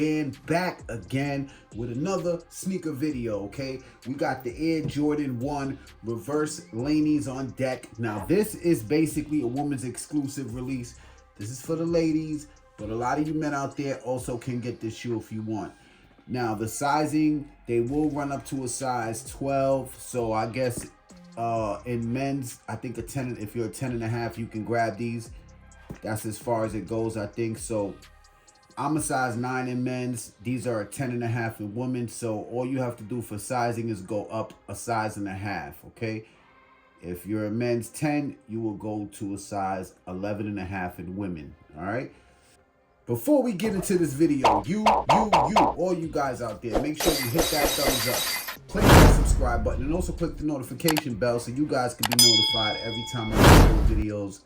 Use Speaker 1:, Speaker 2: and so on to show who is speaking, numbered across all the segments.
Speaker 1: Dan back again with another sneaker video, okay? We got the Air Jordan 1 reverse Laney's on deck. Now, this is basically a woman's exclusive release. This is for the ladies, but a lot of you men out there also can get this shoe if you want. Now, the sizing, they will run up to a size 12, so I guess in men's, I think if you're a 10 and a half, you can grab these. That's as far as it goes, I think. So I'm a size 9 in men's. These are a 10 and a half in women. So all you have to do for sizing is go up a size and a half, okay? If you're a men's 10, you will go to a size 11 and a half in women, all right? Before we get into this video, all you guys out there, make sure you hit that thumbs up. Click that subscribe button and also click the notification bell so you guys can be notified every time I upload videos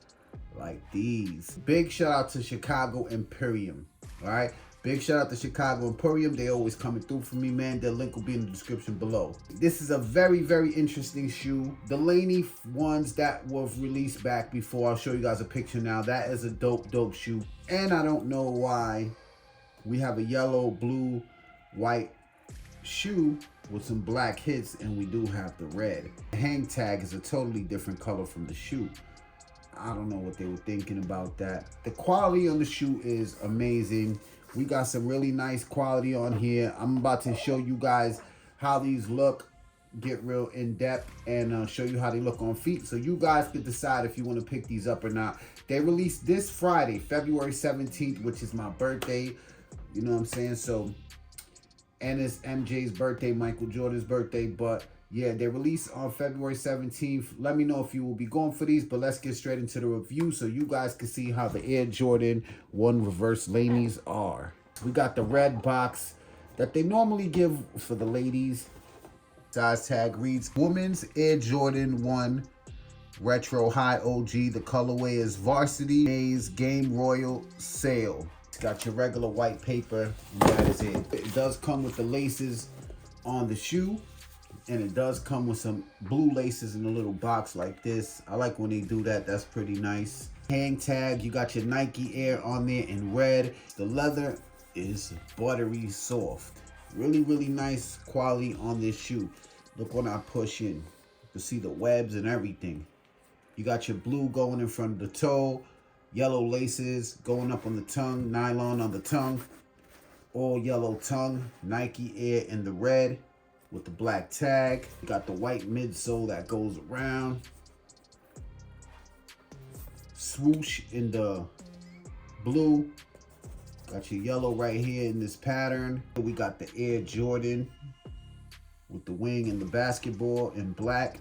Speaker 1: like these. Big shout out to Chicago EMPORIUM, all right? Big shout out to Chicago EMPORIUM. They always coming through for me, man. Their link will be in the description below. This is a very, very interesting shoe. The Laney ones that were released back before, I'll show you guys a picture now. That is a dope shoe. And I don't know why we have a yellow, blue, white shoe with some black hits, and we do have the red. The hang tag is a totally different color from the shoe. I don't know what they were thinking about that. The quality on the shoe is amazing. We got some really nice quality on here. I'm about to show you guys how these look, get real in depth, and show you how they look on feet. So you guys can decide if you want to pick these up or not. They released this Friday, February 17th, which is my birthday. You know what I'm saying? So, and it's MJ's birthday, Michael Jordan's birthday, but yeah, they released on February 17th. Let me know if you will be going for these, but let's get straight into the review so you guys can see how the Air Jordan 1 reverse Laney's are. We got the red box that they normally give for the ladies. Size tag reads, Women's Air Jordan 1 Retro High OG. The colorway is Varsity Maze Game Royal Sale. It's got your regular white paper, and that is it. It does come with the laces on the shoe. And it does come with some blue laces in a little box like this. I like when they do that. That's pretty nice. Hang tag, you got your Nike Air on there in red. The leather is buttery soft. Really, really nice quality on this shoe. Look when I push in. You can see the webs and everything. You got your blue going in front of the toe. Yellow laces going up on the tongue. Nylon on the tongue. All yellow tongue. Nike Air in the red with the black tag. You got the white midsole that goes around. Swoosh in the blue. Got your yellow right here in this pattern. We got the Air Jordan with the wing and the basketball in black.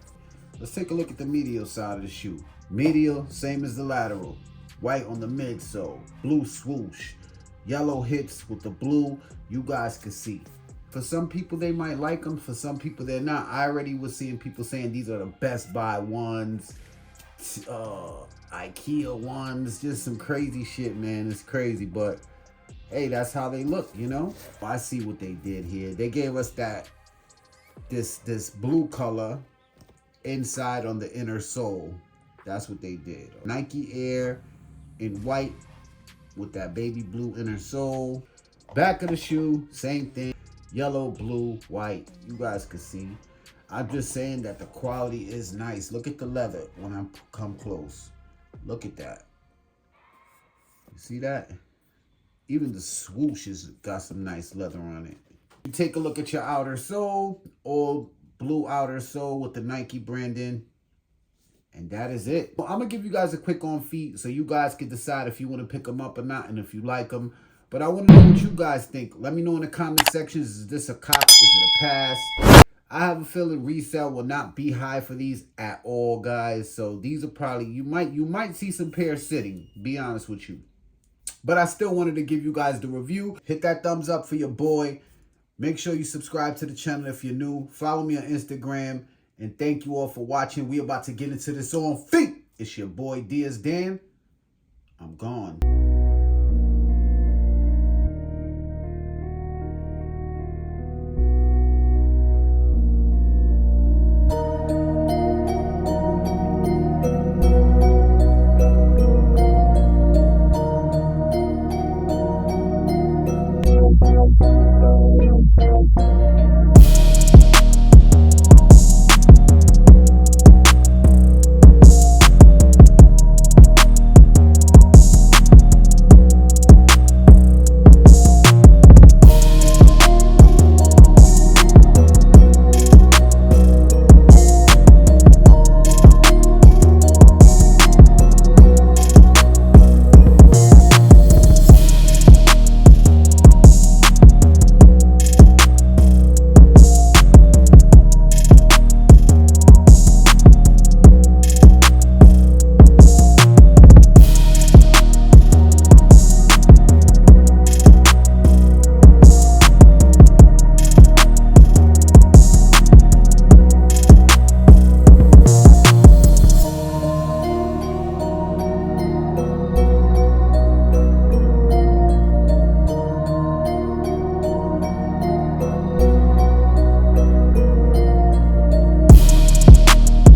Speaker 1: Let's take a look at the medial side of the shoe. Medial, same as the lateral. White on the midsole. Blue swoosh. Yellow hits with the blue. You guys can see. For some people, they might like them. For some people, they're not. I already was seeing people saying these are the Best Buy ones, IKEA ones, just some crazy shit, man. It's crazy, but hey, that's how they look, you know? I see what they did here. They gave us this blue color inside on the inner sole. That's what they did. Nike Air in white with that baby blue inner sole. Back of the shoe, same thing. Yellow, blue, white. You guys can see. I'm just saying that the quality is nice. Look at the leather when I come close. Look at that. You see that? Even the swoosh has got some nice leather on it. You take a look at your outer sole. All blue outer sole with the Nike branding. And that is it. Well, I'm going to give you guys a quick on feet so you guys can decide if you want to pick them up or not and if you like them. But I want to know what you guys think. Let me know in the comment sections. Is this a cop? Is it a pass? I have a feeling resale will not be high for these at all, guys. So these are probably, you might see some pairs sitting, be honest with you. But I still wanted to give you guys the review. Hit that thumbs up for your boy. Make sure you subscribe to the channel if you're new. Follow me on Instagram. And thank you all for watching. We about to get into this on feet. It's your boy Diaz Dan. I'm gone.